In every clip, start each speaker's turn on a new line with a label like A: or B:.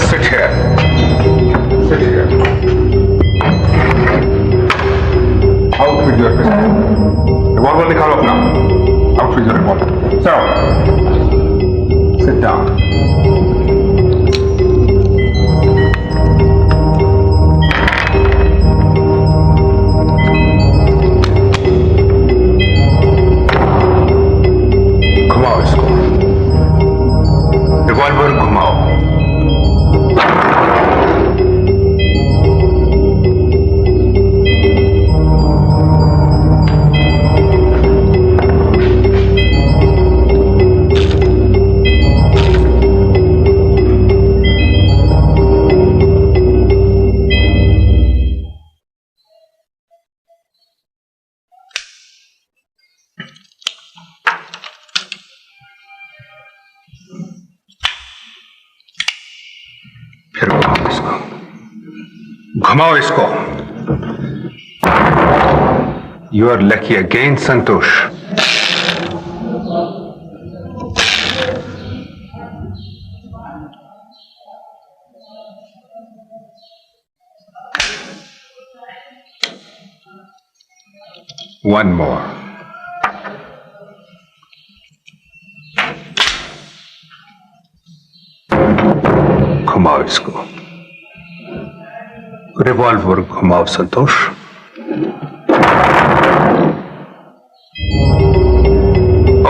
A: Sit here. Sit here. Out with your pistol. Revolver निकालो अपना. Out with your revolver. Sir. Sit down. घुमाओ इसको. Revolver घुमाओ. फिर घुमाओ इसको. घुमाओ इसको. You are lucky again, Santosh. One more. घुमाओ इसको. रिवॉल्वर घुमाओ Santosh.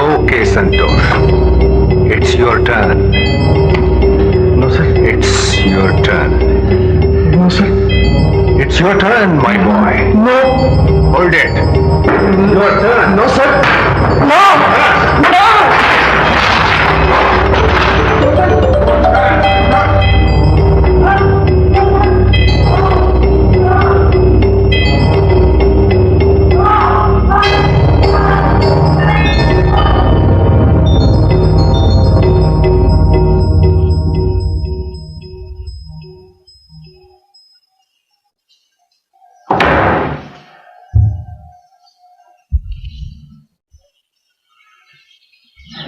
A: Okay Santosh. It's your turn. No sir. It's your turn. No sir. It's your turn my boy. No. Hold it. Your turn. No sir. No. No.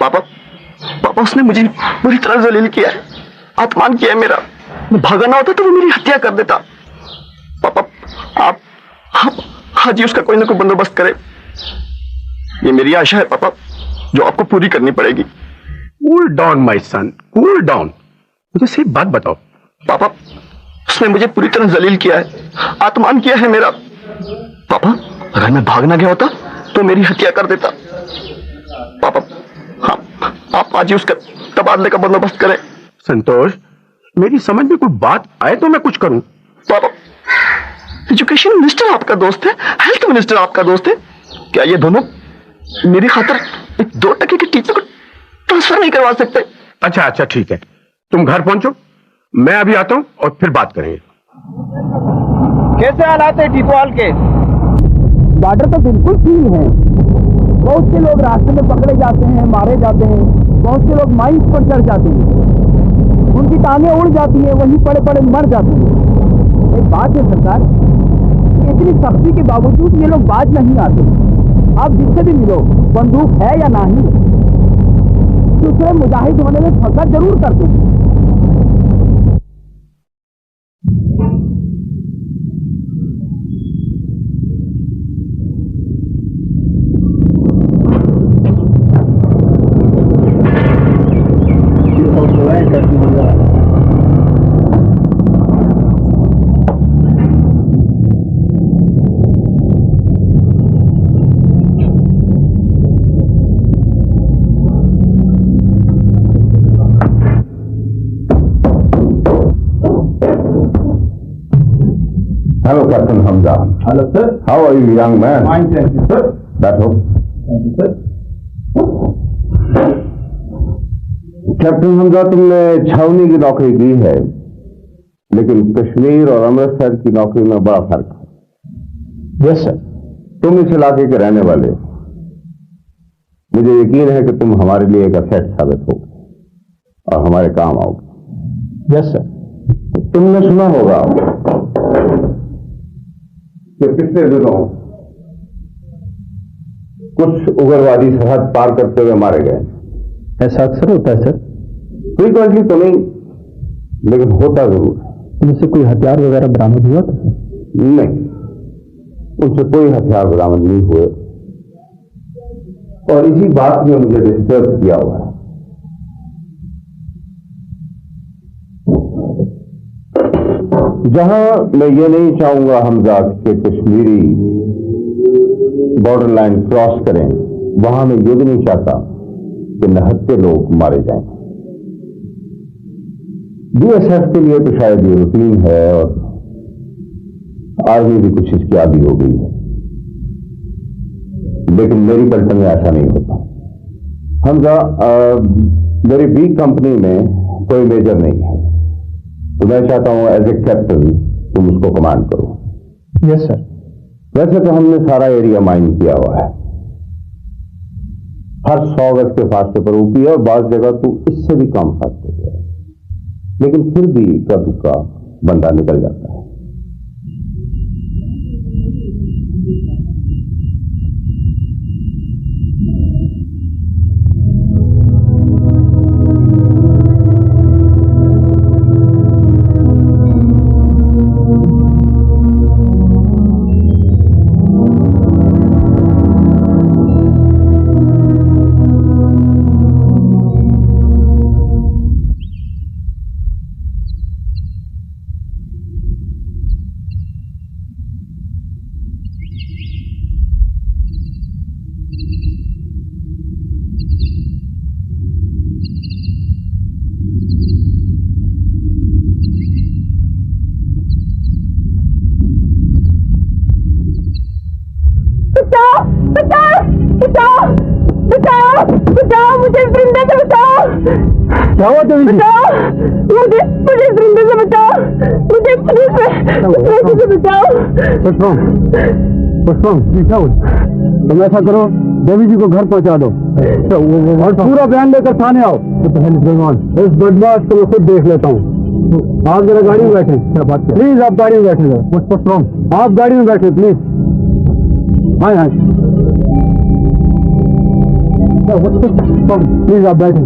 A: पापा उसने मुझे बुरी तरह जलील किया है. अपमान किया है मेरा. भागा ना होता तो वो मेरी हत्या कर देता. पापा आप आज ही उसका कोई ना कोई बंदोबस्त करे. ये मेरी आशा है पापा, जो आपको पूरी करनी पड़ेगी.
B: Cool down my son, cool down. मुझे सिर्फ बात बताओ.
A: पापा उसने मुझे पूरी तरह जलील किया है, अपमान किया है मेरा. पापा अगर मैं भाग ना गया होता तो मेरी हत्या कर देता. पापा आप आज ही उसका तबादले का बंदोबस्त करें.
B: संतोष, मेरी समझ में कोई बात आए तो मैं कुछ करूं.
A: पापा एजुकेशन मिनिस्टर आपका दोस्त है, हेल्थ मिनिस्टर आपका दोस्त है. क्या ये दोनों मेरी खातिर एक 2% के टीचर को ट्रांसफर नहीं करवा सकते?
B: अच्छा ठीक है, तुम घर पहुंचो, मैं अभी आता हूं और फिर बात करेंगे.
C: कैसे हालात है टिटवाल के? बॉर्डर तो बिल्कुल ठीक है. बहुत से लोग रास्ते में पकड़े जाते हैं, मारे जाते हैं. बहुत से लोग माइंस पर चढ़ जाते हैं, उनकी टांगें उड़ जाती हैं, वहीं पड़े पड़े मर जाते हैं. एक बात है सरकार, इतनी सख्ती के बावजूद ये लोग बाज नहीं आते. आप जिससे भी मिलो, बंदूक है या नहीं, दूसरे मुजाहिद होने में फकर जरूर करते हैं.
D: Hello, Captain Hamza.
C: Hello sir.
D: How are you, young man?
C: Fine thank you sir.
D: बैठो.
C: Thank you sir.
D: Captain Hamza, तुमने छावनी की नौकरी की है, लेकिन कश्मीर और अमृतसर की नौकरी में बड़ा फर्क है.
C: Yes sir.
D: तुम इस इलाके के रहने वाले हो. मुझे यकीन है कि तुम हमारे लिए एक असेट साबित हो और हमारे काम आओगे.
C: Yes sir.
D: तुमने सुना होगा कि पिछले दिनों कुछ उग्रवादी सरहद पार करते हुए मारे गए.
C: ऐसा अक्सर होता है सर.
D: फ्रीक्वेंटली तो नहीं, लेकिन होता जरूर है।
C: उनसे कोई हथियार वगैरह बरामद हुआ था?
D: नहीं, उनसे कोई हथियार बरामद नहीं हुए और इसी बात ने मुझे डिस्टर्ब किया हुआ है। जहां मैं ये नहीं चाहूंगा हमजा के कश्मीरी बॉर्डर लाइन क्रॉस करें, वहां मैं ये भी नहीं चाहता कि निहत्थे लोग मारे जाएं। बीएसएफ के लिए तो शायद ये रूटीन है और आर्मी भी कुछ इसकी आदी हो गई है, लेकिन मेरी पलटन में ऐसा नहीं होता। हमजा, मेरी बी कंपनी में कोई मेजर नहीं है, तो मैं चाहता हूं एज ए कैप्टन तुम उसको कमांड करो।
C: Yes sir.
D: वैसे तो हमने सारा एरिया माइन किया हुआ है, हर 100 गज के फासले पर वो किया और बाज जगह तो इससे भी कम फासले पे, लेकिन फिर भी इक्का दुक्का बंदा निकल जाता है।
E: बचाओ, मुझे इस परिंदे से बचाओ।
C: क्या हुआ देवी जी?
E: बचाओ, मुझे इस परिंदे से बचाओ, मुझे इस परिंदे से बचाओ।
C: पुष्पम, क्या हुआ? तुम ऐसा करो, देवी जी को घर पहुंचा दो और पूरा बयान लेकर थाने आओ। इस बदमाश को मैं खुद देख लेता हूँ। आप जरा गाड़ी में बैठे, प्लीज आप गाड़ी में बैठे। पुष्पम, आप गाड़ी में बैठे प्लीज। हाँ हाँ, प्लीज आप बैठे।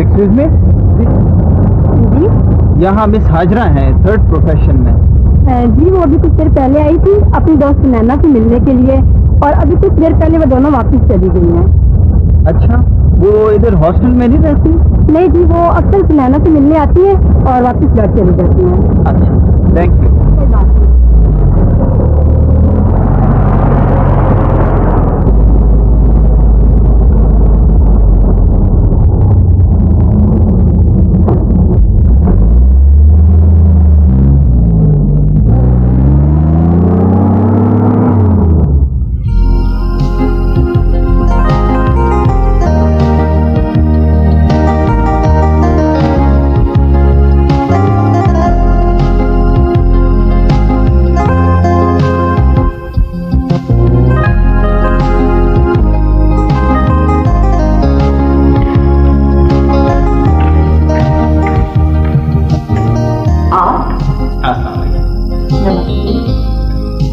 F: एक्सक्यूज मी, यहाँ मिस हाजरा हैं, 3rd प्रोफेशन में।
E: जी, वो अभी कुछ देर पहले आई थी अपनी दोस्त नैना से मिलने के लिए और अभी कुछ देर पहले वो दोनों वापस चली गई हैं।
F: अच्छा, वो इधर हॉस्टल में नहीं रहती?
E: नहीं जी, वो अक्सर नैना से मिलने आती है और वापस घर चली जाती हैं।
F: अच्छा, थैंक यू।
E: कोई बात नहीं।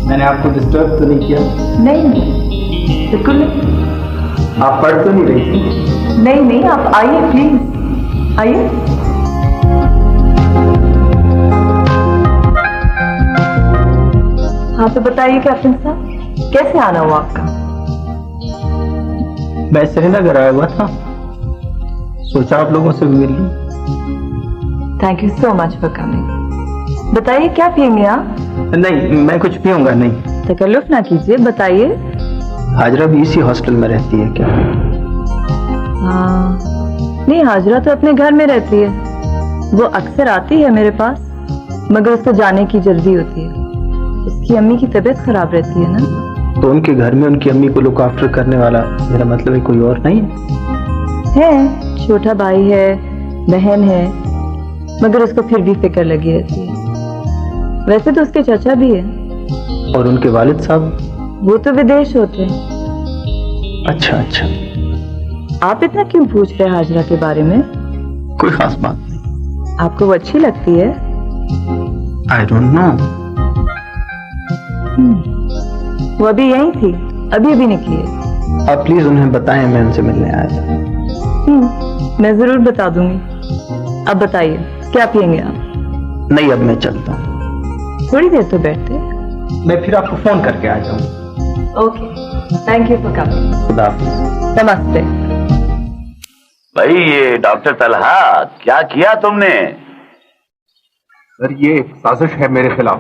F: मैंने आपको डिस्टर्ब तो नहीं किया?
G: नहीं, बिल्कुल नहीं।
F: आप पढ़ तो नहीं रही थी?
G: नहीं, आप आइए प्लीज, आइए। हाँ तो बताइए कैप्टन साहब, कैसे आना हुआ आपका?
F: मैं श्रीनगर आया हुआ था, सोचा आप लोगों से मिल लूं।
G: Thank you so much for coming. बताइए क्या पियेंगे आप?
F: नहीं, मैं कुछ पीऊंगा नहीं।
G: तकल्लुफ ना कीजिए, बताइए।
F: हाजरा भी इसी हॉस्टल में रहती है क्या?
G: हाँ, नहीं, हाजरा तो अपने घर में रहती है। वो अक्सर आती है मेरे पास, मगर उसको जाने की जल्दी होती है। उसकी अम्मी की तबीयत खराब रहती है ना।
F: तो उनके घर में उनकी अम्मी को लुक आफ्टर करने वाला, मेरा मतलब है, कोई और नहीं
G: है? छोटा भाई है, बहन है, मगर उसको फिर भी फिक्र लगी रहती है। वैसे तो उसके चाचा भी है।
F: और उनके वालिद साहब?
G: वो तो विदेश होते हैं।
F: अच्छा अच्छा,
G: आप इतना क्यों पूछ रहे हैं हाजरा के बारे में?
F: कोई खास बात नहीं।
G: आपको वो अच्छी लगती है?
F: I don't know.
G: वो अभी यहीं थी, अभी अभी निकली है।
F: आप प्लीज उन्हें बताएं मैं उनसे मिलने आया था।
G: मैं जरूर बता दूंगी। अब बताइए, क्या पियेंगे आप?
F: नहीं, अब मैं चलता हूँ।
G: थोड़ी देर तो बैठते।
F: मैं फिर आपको फोन करके आ जाऊंगा।
G: Okay, thank you for coming.
F: खुदा हाफिज।
G: नमस्ते।
H: भाई ये डॉक्टर तलहा, क्या किया तुमने?
B: सर ये एक साजिश है मेरे खिलाफ।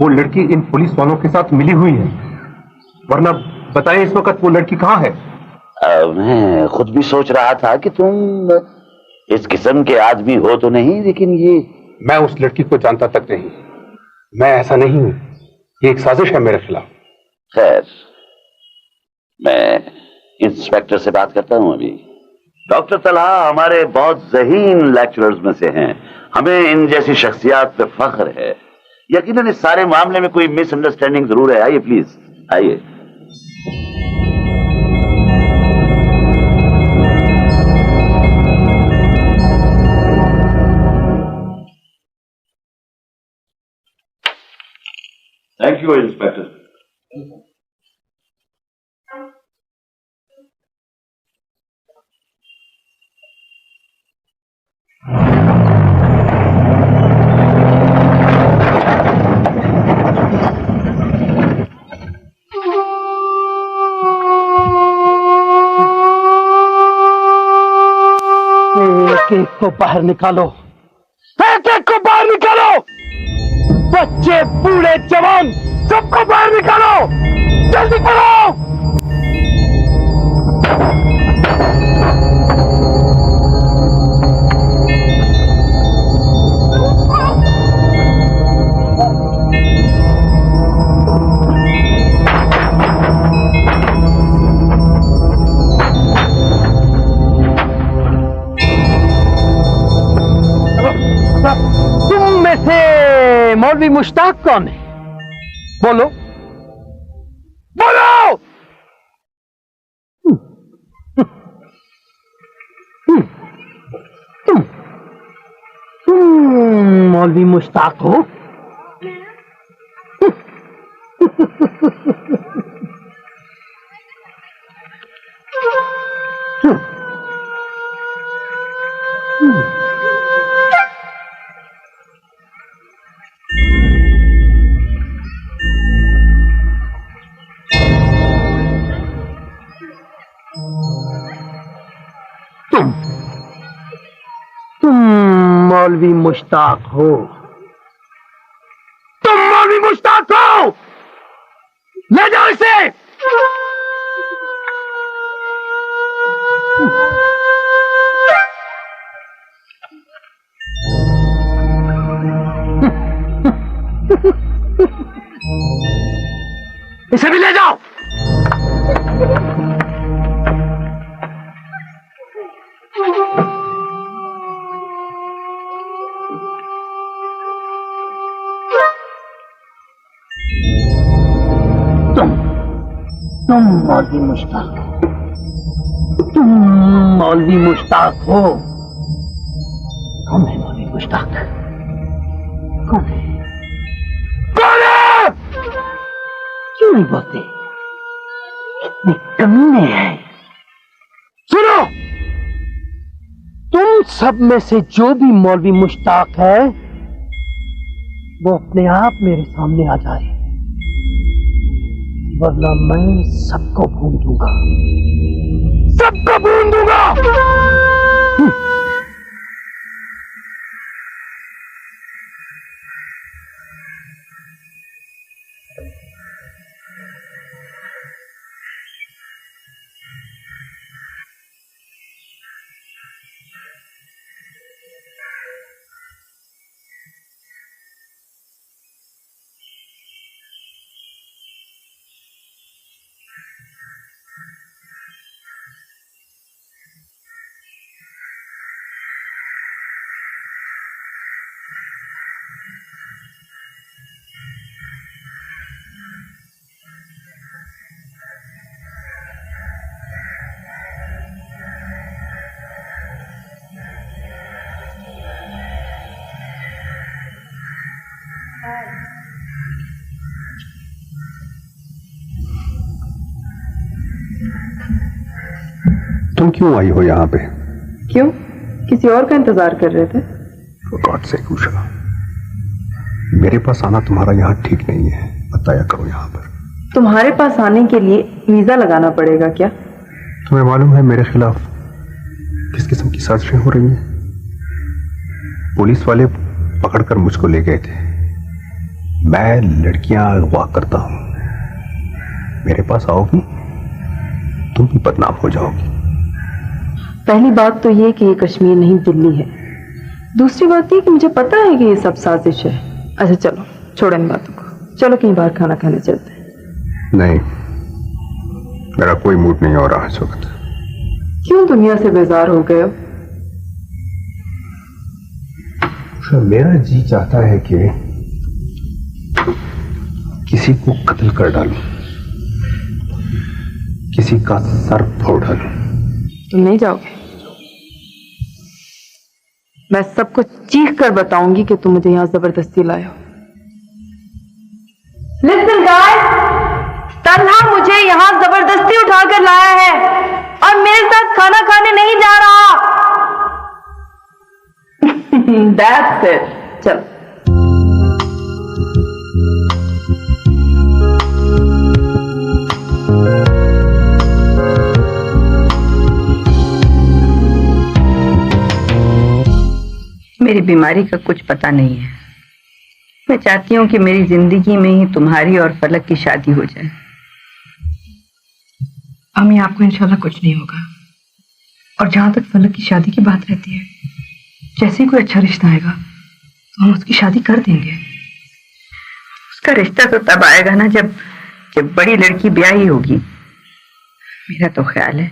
B: वो लड़की इन पुलिस वालों के साथ मिली हुई है, वरना बताएं इस वक्त वो लड़की कहाँ है?
H: मैं खुद भी सोच रहा था कि तुम इस किस्म के आदमी हो तो नहीं, लेकिन ये
B: मैं उस लड़की को जानता तक नहीं। मैं ऐसा नहीं हूं। ये एक साजिश है मेरे खिलाफ।
H: खैर, मैं इंस्पेक्टर से बात करता हूं अभी। डॉक्टर तलहा हमारे बहुत ज़हीन लेक्चरर्स में से हैं। हमें इन जैसी शख्सियत पे फख्र है। यकीनन इस सारे मामले में कोई मिसअंडरस्टैंडिंग जरूर है। आइए प्लीज, आइए। Thank you inspector.
C: एक को बाहर निकालो, एक एक को बाहर निकालो, बच्चे बूढ़े जवान सबको बाहर निकालो, जल्दी करो। तुम में से मौलवी मुश्ताक कौन है? बोलो बोलो। तुम मौलवी मुश्ताक हो? तुम मौलवी मुश्ताक हो? तुम मौलवी मुश्ताक हो? ले जाओ इसे। इसे भी ले जाओ। तुम मौलवी मुश्ताक हो? तुम मौलवी मुश्ताक हो? कौन है मौलवी मुश्ताक? कौन है? कौन है? क्यों नहीं बोलते? इतने कमीने हैं। सुनो, तुम सब में से जो भी मौलवी मुश्ताक है वो अपने आप मेरे सामने आ जाए, वरना मैं सबको भून दूंगा, सबको भून दूंगा।
B: तुम क्यों आई हो यहाँ पे?
G: क्यों? किसी और का इंतजार कर रहे थे?
B: गॉड से पूछा, मेरे पास आना तुम्हारा यहाँ ठीक नहीं है, बताया करो यहाँ पर।
G: तुम्हारे पास आने के लिए वीजा लगाना पड़ेगा क्या?
B: तुम्हें मालूम है मेरे खिलाफ किस किस्म की साजिशें हो रही हैं? पुलिस वाले पकड़कर मुझको ले गए थे। मैं लड़कियां अगवा करता हूं। मेरे पास आओगी तुम भी बदनाम हो जाओगी।
G: पहली बात तो ये कि ये कश्मीर नहीं दिल्ली है। दूसरी बात ये कि मुझे पता है कि ये सब साजिश है। अच्छा चलो छोड़ो इन बातों को, चलो कहीं बाहर खाना खाने चलते हैं।
B: नहीं, मेरा कोई मूड नहीं हो रहा इस वक्त।
G: क्यों दुनिया से बेजार हो गए हो?
B: मेरा जी चाहता है कि किसी को कत्ल कर डालूं, किसी का सर फोड़ डालूं।
G: तुम नहीं जाओगे? मैं सबको चीख कर बताऊंगी कि तुम मुझे यहां जबरदस्ती लाए हो। लिसन गाइस, तन्हा मुझे यहां जबरदस्ती उठाकर लाया है और मेरे साथ खाना खाने नहीं जा रहा। That's it. चल।
I: मेरी बीमारी का कुछ पता नहीं है। मैं चाहती हूँ कि मेरी जिंदगी में ही तुम्हारी और फलक की शादी हो जाए।
J: अम्मी, आपको इंशाल्लाह कुछ नहीं होगा। और जहां तक फलक की शादी की बात रहती है, जैसे ही कोई अच्छा रिश्ता आएगा तो हम उसकी शादी कर देंगे।
I: उसका रिश्ता तो तब आएगा ना जब बड़ी लड़की ब्याही होगी। मेरा तो ख्याल है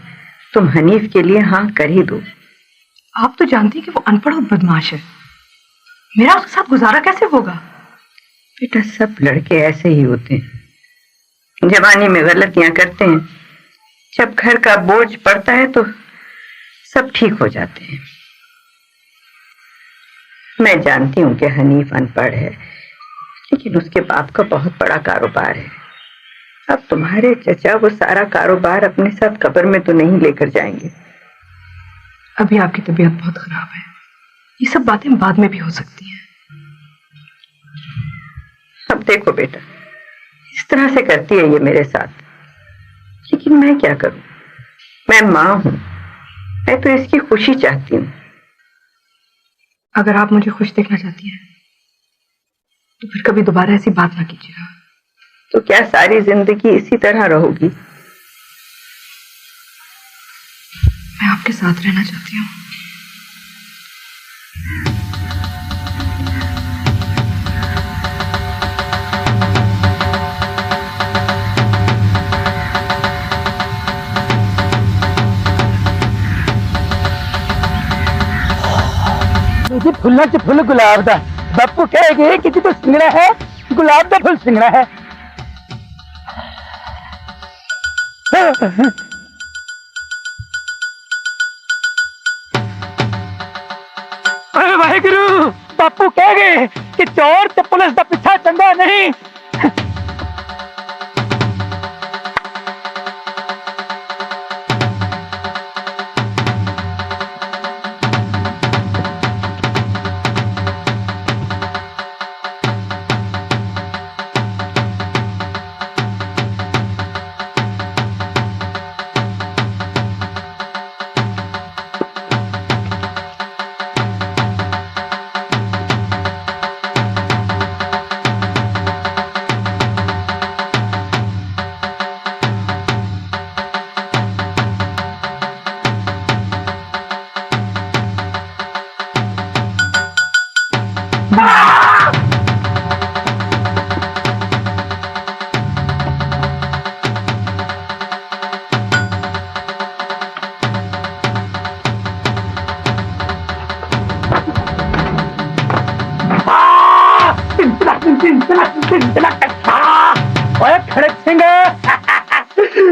I: तुम हनीफ के लिए हाँ कर ही दो।
J: आप तो जानती हैं कि वो अनपढ़ और बदमाश है। मेरा उसके साथ गुजारा कैसे होगा?
I: बेटा, सब लड़के ऐसे ही होते हैं, जवानी में गलतियां करते हैं, जब घर का बोझ पड़ता है तो सब ठीक हो जाते हैं। मैं जानती हूँ कि हनीफ अनपढ़ है, लेकिन उसके बाप का बहुत बड़ा कारोबार है। अब तुम्हारे चचा वो सारा कारोबार अपने साथ कब्र में तो नहीं लेकर जाएंगे।
J: अभी आपकी तबीयत बहुत खराब है, ये सब बातें बाद में भी हो सकती हैं।
I: अब देखो बेटा, इस तरह से करती है ये मेरे साथ, लेकिन मैं क्या करूं? मैं माँ हूं, मैं तो इसकी खुशी चाहती हूँ।
J: अगर आप मुझे खुश देखना चाहती हैं तो फिर कभी दोबारा ऐसी बात ना कीजिएगा।
I: तो क्या सारी जिंदगी इसी तरह रहोगी?
J: मैं आपके साथ रहना चाहती हूँ।
C: फुल्ला च फुल गुलाब दा बापू कहेगे कि तो सिंगड़ा है, गुलाब दा फुल सिंगड़ा है। अरे वाहेगुरु, बापू कह गए कि चोर ते पुलिस दा पीछा चंगा नहीं। खड़क सिंह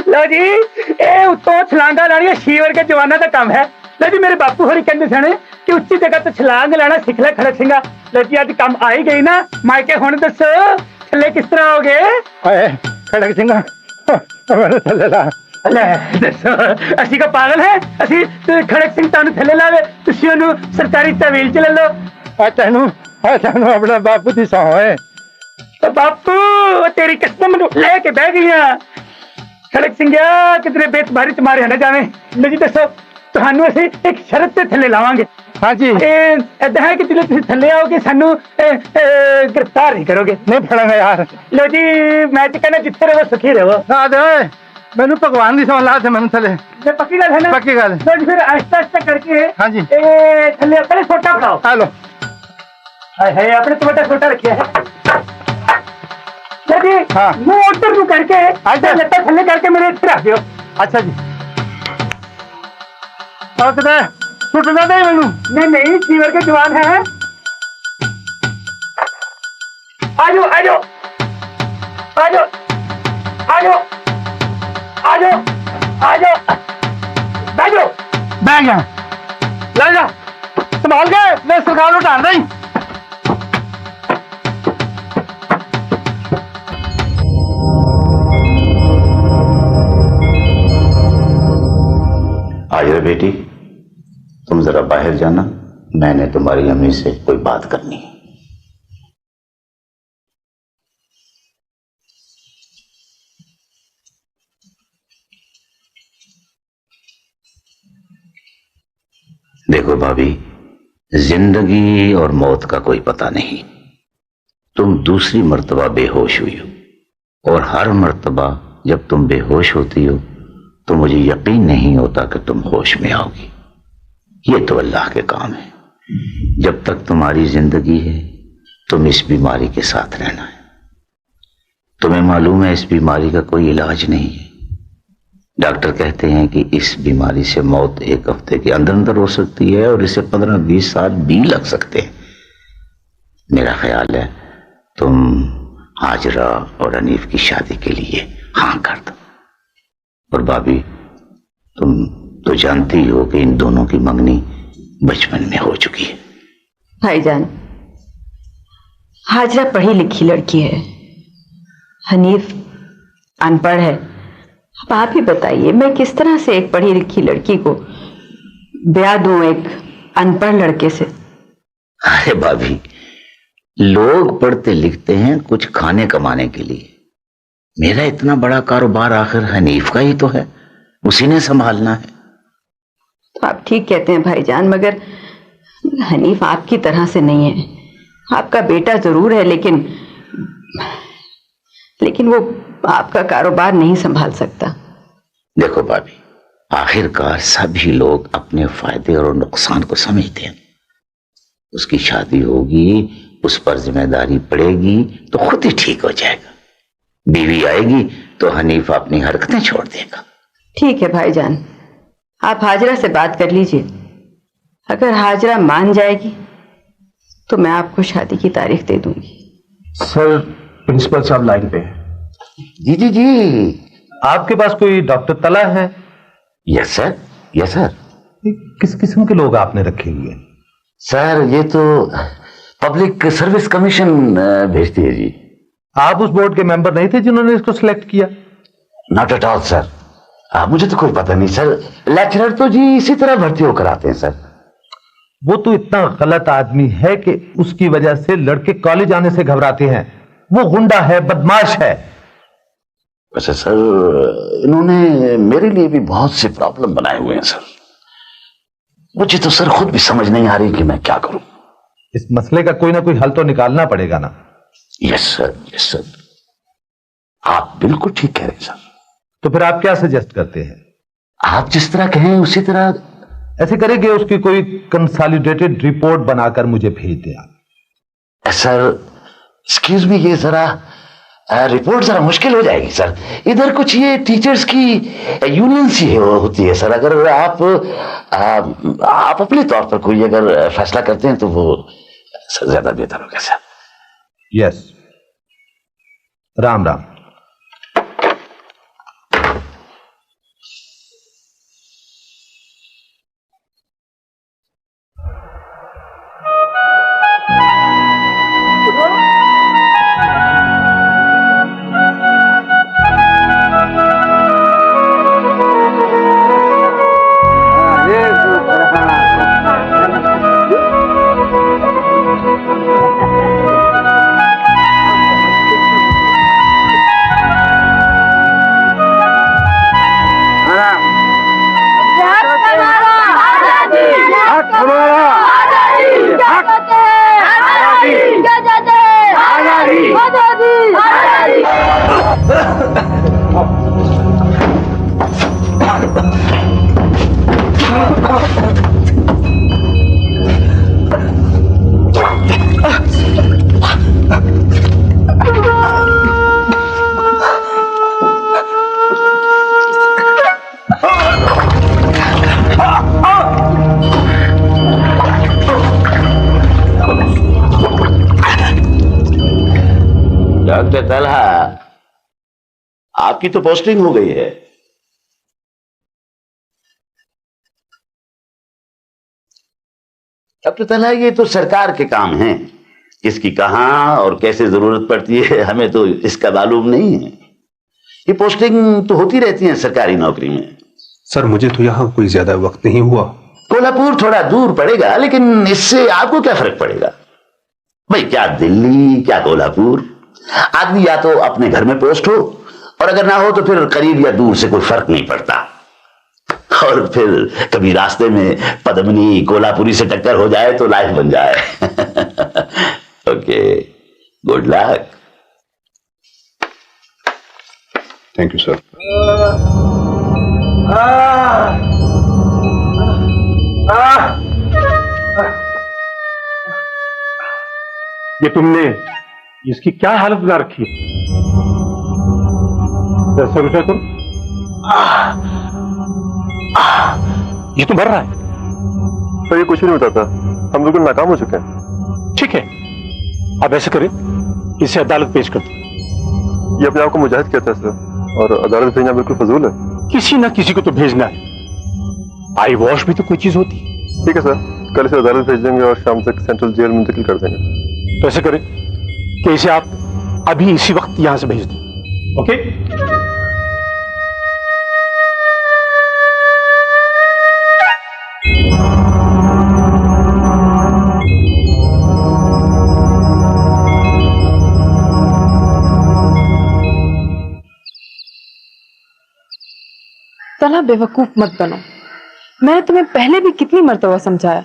C: लो जी, ये उत्तों छलांगा लानिया शीवर के जवाना का काम है। लो जी, मेरे बापू होरी कहते थे कि उच्ची जगह तो छलांग लाना सीख ले खड़क सिंह। लो जी, अज काम आ ही गई ना, मायके हुण दसो थले किस तरह हो गए?
K: खड़क सिंह थले ला,
C: ਲੈ ਦੱਸੋ ਅਸੀਂ ਕਾ ਪਾਗਲ ਹੈ ਅਸੀਂ ਖੜਕ ਸਿੰਘ ਤੁਹਾਨੂੰ ਥੱਲੇ ਲਾਵੇ ਤੁਸੀਂ ਉਹਨੂੰ ਸਰਕਾਰੀ ਤਹਿਵੀਲ ਚ ਲੈ ਲਓ ਤੈਨੂੰ ਆਪਣਾ ਬਾਪੂ ਦੀ ਸੌਂ ਹੈ ਬਾਪੂ ਤੇਰੀ ਕਸਮ ਮੈਨੂੰ ਲੈ ਕੇ ਬਹਿ ਗਈਆਂ ਖੜਕ ਸਿੰਘਿਆ ਕਿਤੇ ਬੇਤਬਾਰੀ ਤੁਮਾਰੇ ਨਾ ਜਾਵੇ ਲੈ ਜੀ ਦੱਸੋ ਤੁਹਾਨੂੰ ਅਸੀਂ ਇੱਕ ਸ਼ਰਤ ਤੇ ਥੱਲੇ ਲਾਵਾਂਗੇ ਹਾਂਜੀ ਏਦਾਂ ਹੈ ਕਿ ਜਦੋਂ ਤੁਸੀਂ ਥੱਲੇ ਆਓਗੇ ਸਾਨੂੰ ਗ੍ਰਿਫਤਾਰ ਨਹੀਂ ਕਰੋਗੇ ਨਹੀਂ ਫੜਾਂਗਾ ਯਾਰ ਲੋ ਜੀ ਮੈਂ ਤੇ ਕਹਿੰਦਾ ਜਿੱਥੇ ਰਹੋ ਸੁਖੀ ਰਹੋ ਮੈਨੂੰ ਭਗਵਾਨ ਦੀ ਸੌਂ ਲਾ ਤੇ ਮੈਨੂੰ ਥੱਲੇ ਪੱਕੀ ਗੱਲ ਹੈ ਨਾ ਪੱਕੀ ਗੱਲ ਲੋ ਜੀ ਫਿਰ ਆਹਿਸਤਾ ਆਹਿਸਤਾ ਕਰਕੇ ਹਾਂਜੀ ਥੱਲੇ ਪਹਿਲੇ ਛੋਟਾ ਫੜਾਓ ਹਲੋ ਹਾਏ ਆਪਣੇ ਤੋਂ ਵੱਡਾ ਛੋਟਾ ਰੱਖਿਆ ਹੈ ਜੀ हाँ मुंह उधर ਨੂੰ करके ਲੱਤਾਂ ਥੱਲੇ ਕਰਕੇ ਮੇਰੇ ਇੱਥੇ ਰੱਖ ਦਿਓ ਅੱਛਾ ਜੀ ਸਕਦਾ ਟੁੱਟਦਾ ਨਹੀਂ ਮੈਨੂੰ ਨਹੀਂ ਸੀਵਰ ਕੇ ਜਵਾਨ ਹੈ ਆਜੋ ਆਜੋ ਆਜੋ ਆਜੋ ਆਜੋ ਆਜो बैठो बैठ जा ले जा संभाल के मैं सरकार को ढाल रही
H: आजरा बेटी तुम जरा बाहर जाना मैंने तुम्हारी अम्मी से कोई बात करनी है देखो भाभी जिंदगी और मौत का कोई पता नहीं तुम दूसरी मर्तबा बेहोश हुई हो और हर मर्तबा जब तुम बेहोश होती हो तो मुझे यकीन नहीं होता कि तुम होश में आओगी ये तो अल्लाह के काम है जब तक तुम्हारी जिंदगी है तुम इस बीमारी के साथ रहना है तुम्हें मालूम है इस बीमारी का कोई इलाज नहीं है डॉक्टर कहते हैं कि इस बीमारी से मौत एक हफ्ते के अंदर अंदर हो सकती है और इसे 15-20 साल भी लग सकते हैं मेरा ख्याल है तुम हाजरा और अनीफ की शादी के लिए हाँ कर दो और भाभी तुम तो जानती हो कि इन दोनों की मंगनी बचपन में हो चुकी है
I: भाईजान हाजरा पढ़ी लिखी लड़की है हनीफ अनपढ़ है अब आप ही बताइए मैं किस तरह से एक पढ़ी लिखी लड़की को ब्याह दूं एक अनपढ़ लड़के से
H: अरे भाभी लोग पढ़ते लिखते हैं कुछ खाने कमाने के लिए मेरा इतना बड़ा कारोबार आखिर हनीफ का ही तो है उसी ने संभालना है
I: तो आप ठीक कहते हैं भाईजान मगर हनीफ आपकी तरह से नहीं है आपका बेटा जरूर है लेकिन वो आपका कारोबार नहीं संभाल सकता
H: देखो भाभी आखिरकार सभी लोग अपने फायदे और नुकसान को समझते हैं उसकी शादी होगी उस पर जिम्मेदारी पड़ेगी तो खुद ही ठीक हो जाएगा बीवी आएगी तो हनीफ अपनी हरकतें छोड़ देगा
I: ठीक है भाईजान आप हाजरा से बात कर लीजिए अगर हाजरा मान जाएगी तो मैं आपको शादी की तारीख दे दूंगी
B: सर प्रिंसिपल साहब लाइन पे
H: जी जी जी
B: आपके पास कोई डॉक्टर तला है
H: यस सर
B: किस किस्म के लोग आपने रखे हुए
H: सर ये तो पब्लिक सर्विस कमीशन भेजती है जी
B: आप उस बोर्ड के मेंबर नहीं थे जिन्होंने इसको सिलेक्ट किया
H: नॉट एट ऑल सर मुझे तो कोई पता नहीं सर लेक्चरर तो जी इसी तरह भर्ती होकर आते हैं सर
B: वो तो इतना गलत आदमी है कि उसकी वजह से लड़के कॉलेज आने से घबराते हैं वो गुंडा है बदमाश है
H: वैसे सर इन्होंने मेरे लिए भी बहुत से प्रॉब्लम बनाए हुए हैं सर मुझे तो सर खुद भी समझ नहीं आ रही कि मैं क्या करूं
B: इस मसले का कोई ना कोई हल तो निकालना पड़ेगा ना
H: यस सर आप बिल्कुल ठीक कह रहे हैं सर
B: तो फिर आप क्या सजेस्ट करते हैं
H: आप जिस तरह कहें उसी तरह
B: ऐसे करेंगे उसकी कोई कंसोलिडेटेड रिपोर्ट बनाकर मुझे भेज दें आप
H: सर एक्सक्यूज मी ये जरा रिपोर्ट जरा मुश्किल हो जाएगी सर इधर कुछ ये टीचर्स की यूनियन सी होती है सर अगर आप अपने तौर पर कोई अगर फैसला करते हैं तो वो सर ज्यादा बेहतर होगा sir
B: yes Ram Ram
H: doctor Talha, आपकी तो पोस्टिंग हो गई है। डॉक्टर तलहा, ये तो सरकार के काम हैं, किसकी कहां और कैसे जरूरत पड़ती है हमें तो इसका मालूम नहीं है। ये पोस्टिंग तो होती रहती है सरकारी नौकरी में।
B: सर मुझे तो यहाँ कोई ज्यादा वक्त नहीं हुआ।
H: कोल्हापुर थोड़ा दूर पड़ेगा, लेकिन इससे आपको क्या फर्क पड़ेगा भाई? क्या दिल्ली, क्या कोल्हापुर, आदमी या तो अपने घर में पोस्ट हो, और अगर ना हो तो फिर करीब या दूर से कोई फर्क नहीं पड़ता। और फिर कभी रास्ते में पद्मिनी कोल्हापुरी से टक्कर हो जाए तो लाइफ बन जाए। Okay, good luck.
D: Thank you sir.
B: ये तुमने इसकी क्या हालत बना रखी है? कैसे उठा तुम? ये तो मर रहा है।
K: तो ये कुछ नहीं बताता, हम बिल्कुल नाकाम हो चुके हैं।
B: ठीक है, अब ऐसे करें, इसे अदालत पेश कर दो।
K: ये अपने आप को मुजाहिद कहता है सर, और अदालत भेजना बिल्कुल फजूल है।
B: किसी ना किसी को तो भेजना है। आई वॉश भी तो कोई चीज होती है।
K: ठीक है सर, कल इसे अदालत भेज देंगे और शाम तक सेंट्रल जेल में मुंतकिल कर देंगे।
B: तो ऐसे करें कि इसे आप अभी इसी वक्त यहां से भेज दें। ओके?
J: तलहा, बेवकूफ मत बनो। मैंने तुम्हें पहले भी कितनी मर्तबा समझाया,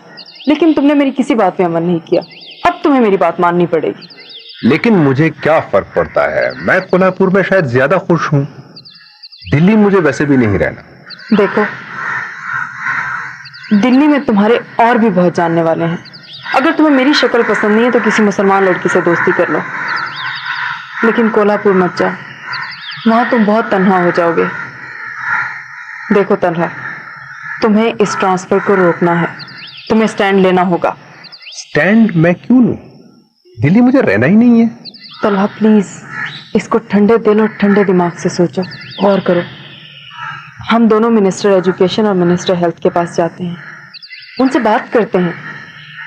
J: लेकिन तुमने मेरी किसी बात पे अमल नहीं किया। अब तुम्हें मेरी बात माननी पड़ेगी।
A: लेकिन मुझे क्या फर्क पड़ता है, मैं कोल्हापुर में शायद ज्यादा खुश हूं। दिल्ली मुझे वैसे भी नहीं रहना।
J: देखो, दिल्ली में तुम्हारे और भी बहुत जानने वाले हैं। अगर तुम्हें मेरी शक्ल पसंद नहीं है तो किसी मुसलमान लड़की से दोस्ती कर लो, लेकिन कोल्हापुर मत जाओ, वहां तुम बहुत तन्हा हो जाओगे। देखो तलहा, तुम्हें इस ट्रांसफर को रोकना है। तुम्हें स्टैंड लेना होगा।
A: स्टैंड मैं क्यों लूं? दिल्ली मुझे रहना ही नहीं है।
J: तलहा प्लीज, इसको ठंडे दिल और ठंडे दिमाग से सोचो और करो। हम दोनों मिनिस्टर एजुकेशन और मिनिस्टर हेल्थ के पास जाते हैं, उनसे बात करते हैं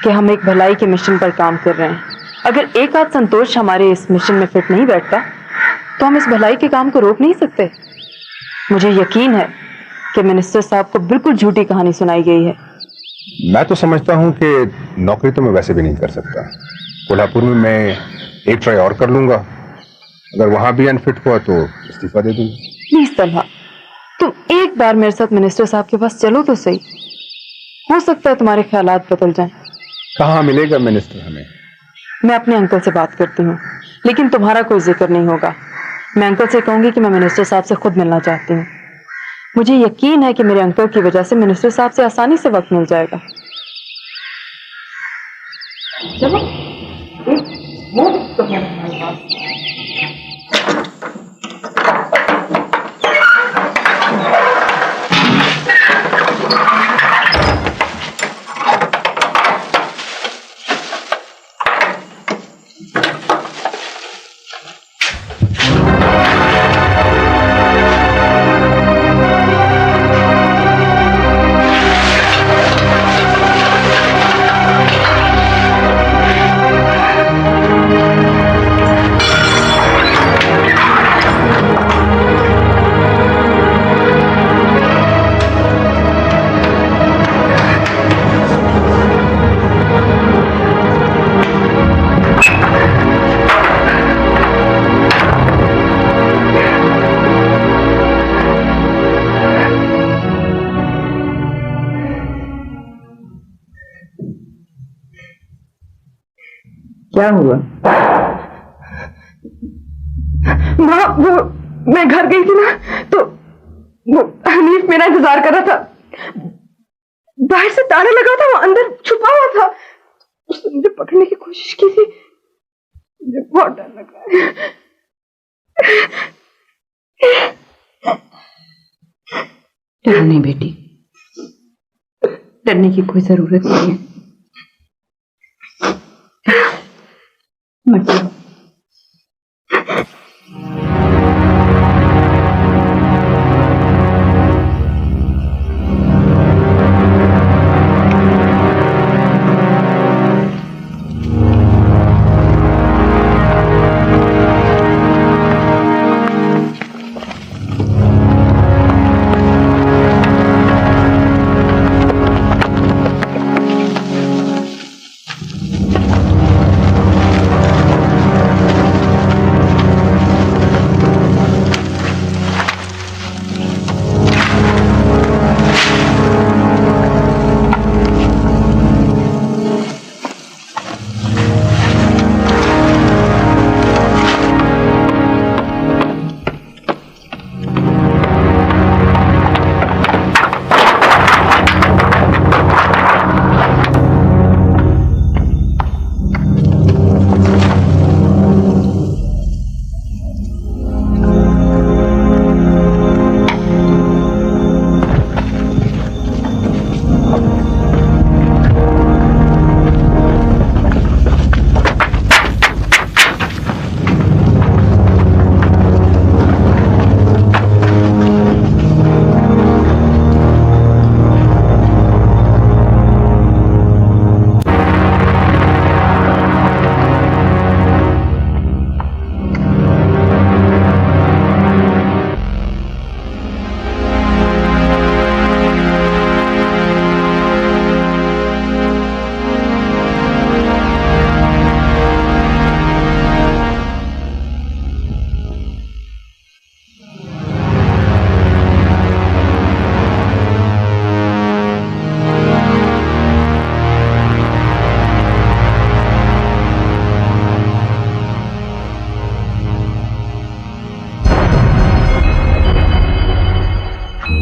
J: कि हम एक भलाई के मिशन पर काम कर रहे हैं। अगर एक आध संतोष हमारे इस मिशन में फिट नहीं बैठता तो हम इस भलाई के काम को रोक नहीं सकते। मुझे यकीन है कि मिनिस्टर साहब को बिल्कुल झूठी कहानी सुनाई गई है।
A: मैं तो समझता हूं कि नौकरी तो मैं वैसे भी नहीं कर सकता। कोल्हापुर में मैं एक ट्राई और कर लूंगा, अगर वहां भी अनफिट हुआ तो इस्तीफा दे दूंगा।
J: प्लीज तलहा, तुम एक बार मेरे साथ मिनिस्टर साहब के पास चलो तो सही, हो सकता है तुम्हारे ख्यालात बदल जाएं।
A: कहाँ मिलेगा मिनिस्टर हमें?
J: मैं अपने अंकल से बात करती हूँ, लेकिन तुम्हारा कोई जिक्र नहीं होगा। मैं अंकल से कहूंगी कि मैं मिनिस्टर साहब से खुद मिलना चाहती हूँ। मुझे यकीन है कि मेरे अंकल की वजह से मिनिस्टर साहब से आसानी से वक्त मिल जाएगा। चलो,
G: क्या हुआ?
J: माँ, वो मैं घर गई थी ना, तो वो हनीफ मेरा इंतजार कर रहा था। बाहर से ताला लगा था, वो अंदर छुपा हुआ था। उसने मुझे पकड़ने की कोशिश की थी। मुझे बहुत डर लग रहा है।
I: डरो नहीं बेटी, डरने की कोई जरूरत नहीं है। मत डरो।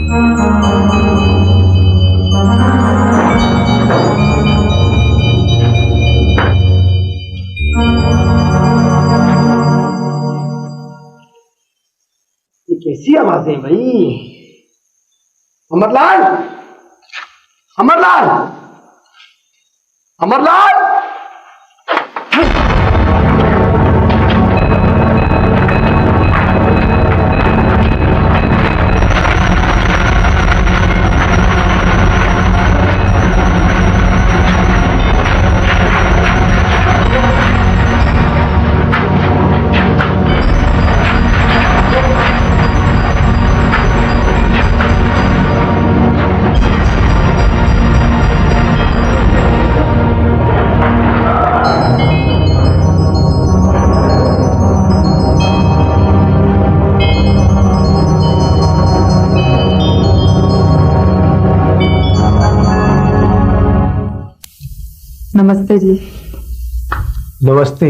C: ये कैसी आवाजें हैं भाई? अमरलाल, अमरलाल, अमरलाल।
J: नमस्ते जी।
F: नमस्ते।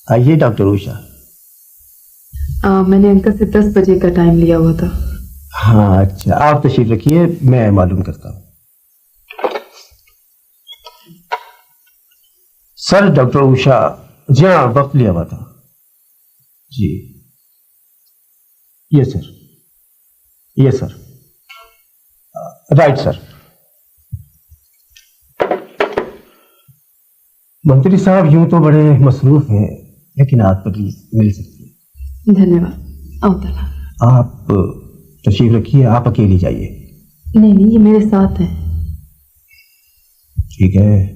F: आइए डॉक्टर उषा।
J: मैंने अंकल से 10 बजे का टाइम लिया हुआ था।
F: हाँ अच्छा, आप तशरीफ रखिए, मैं मालूम करता हूँ। सर डॉक्टर उषा, जी हाँ, वक्त लिया हुआ था जी। ये सर, ये सर, राइट सर। मंत्री साहब यूं तो बड़े मसरूफ हैं, लेकिन आप प्लीज मिल सकती हैं।
J: धन्यवाद। अवतला।
F: आप तशरीफ रखिए, आप अकेली जाइए।
J: नहीं नहीं, ये मेरे साथ है।
F: ठीक है,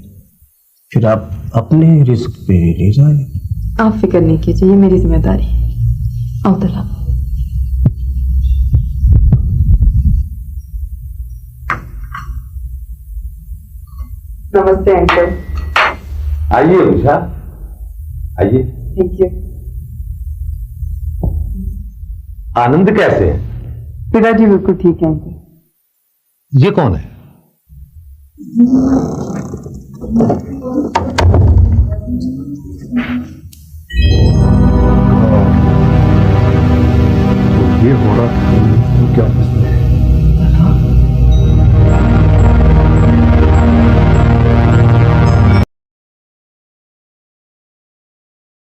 F: फिर आप अपने रिस्क पे ले जाए।
J: आप फिक्र नहीं कीजिए, ये मेरी जिम्मेदारी। अवतला। नमस्ते अंकल।
D: आइए उषा, आइए।
J: Thank you.
D: आनंद कैसे है?
J: पिताजी बिल्कुल ठीक है अंकल।
A: ये कौन है? ये हो रहा था क्या?